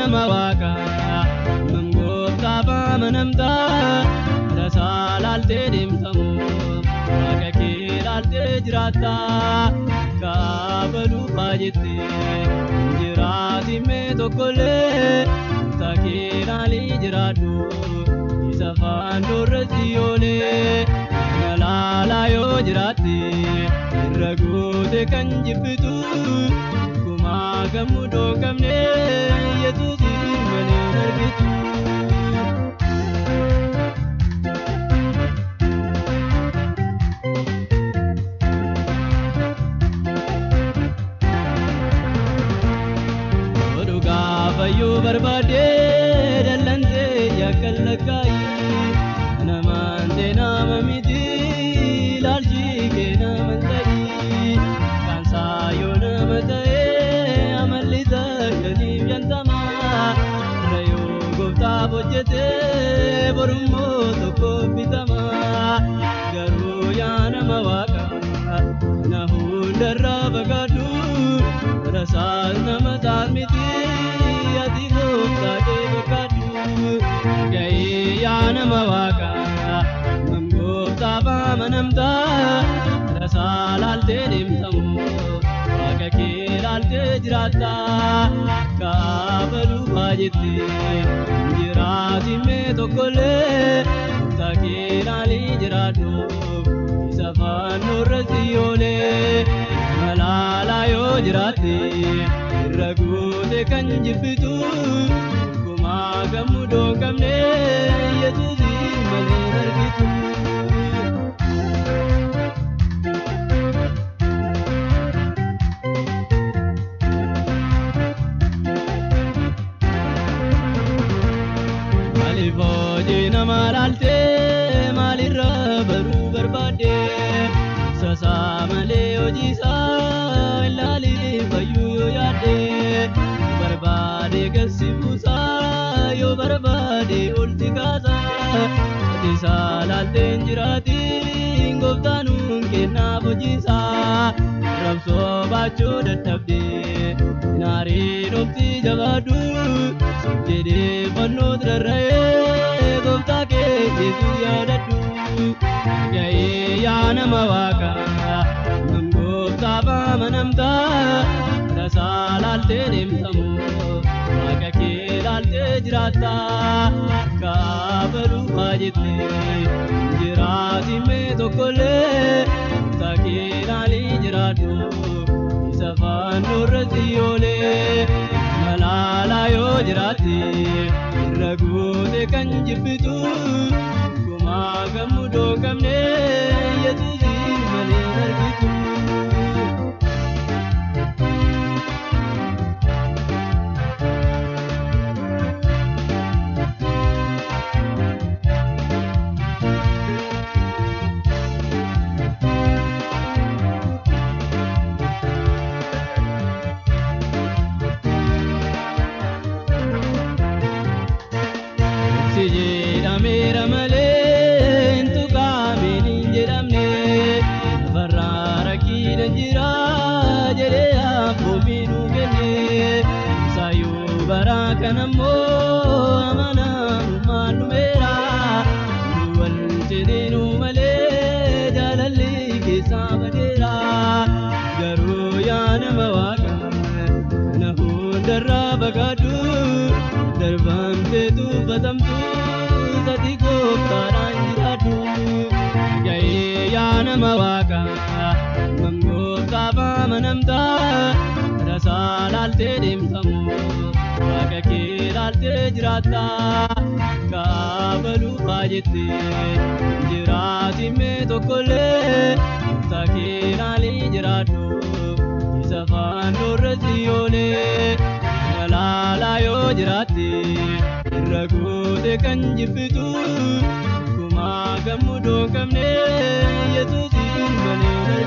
nama waaqa mangooftaa baamanamta rasaalaaltee deemtamu waaqa kee laaltee jiraatta kaabaluu baay'ettee jiraatimee tokkollee takee laalii jiraadhu isa faandoorratti oolee galaalaa yoo jiraatte irra goote kan jibbitu kumaa gammudoo qabne yesuusiin malee darbitu. Fayyuu barbaadee dallantee yakkan lakkaayi namante nama miti laalchi kee nama ta'ii kaansaa yoo nama ta'ee amalli taa'aniif yantamaa rayoo gooftaaf hojjetee borummoo tokko bitamaa garuu yaa nama waaqa na hundarraa fagaadhu rasaas nama taas miti. Ati gooftaa kee fakkaadhu ga'ee yaa nama waaqa mangooftaa baamanamta rasaa laaltee deemtamu waaqa kee laaltee jiraatta kaabaluu baay'ettee jiraatimee tokkollee gooftaa kee laalii jiraadhu isa faandoorratti oolee malaalaa yoo jiraatte irra goote kan jibbitu kumaa gammudoo qabne yesuusiin malee darbitu. Maaliif hojii nama laaltee maalirra baruu barbaadde sasaa malee hojiisaa ilaalii fayyuu yoo yaadde barbaade galsi buusaa yoo barbaade olti kaasaa atiisaa laalteen jiraatiin gooftaanuun kennaaf hojiisaa rabsoo baachuu dadhabdee naariin ofti jabaadhu jedhee fannoo rarra'ee gooftaa kee yesuus yaadadhu ga'ee yaa nama waaqa mangooftaa baamanamta rasaa laaltee deemtamu waaqa kee laaltee jiraatta kaabaluu baay'ettee jiraatimee tokkollee takee laalii jiraadhu isa faandoorratti oolee malaalaa yoo jiraatte irra goote kan jibbitu kumaa gammudoo qabne yesuusiin malee darbitu. Jedhameera malee intu kaamiin hin jedhamne lafarraa rakkiidhaan jira jedhee abboommii nuu kenne saayyoo baraa kanammoo amanamummaan dhumeera nu wal jedheenuu malee jaalalli keessaa badeera garuu yaa nama waaqa na hundarraa fagaadhu darbamtee tuffatamtu sati gooftaadhaan jiraadhu ga'ee yaa nama waaqa mangooftaa baamanamta rasaa laaltee deemtamu waaqa kee laaltee jiraatta kaabaluu baay'ettee jiraatimee tokkollee gooftaa kee laalii jiraadhu isa faandoorratti oolee galaalaa yoo jiraatte irra goote kan jibbitu kumaa gammudoo qabne yesuusiin malee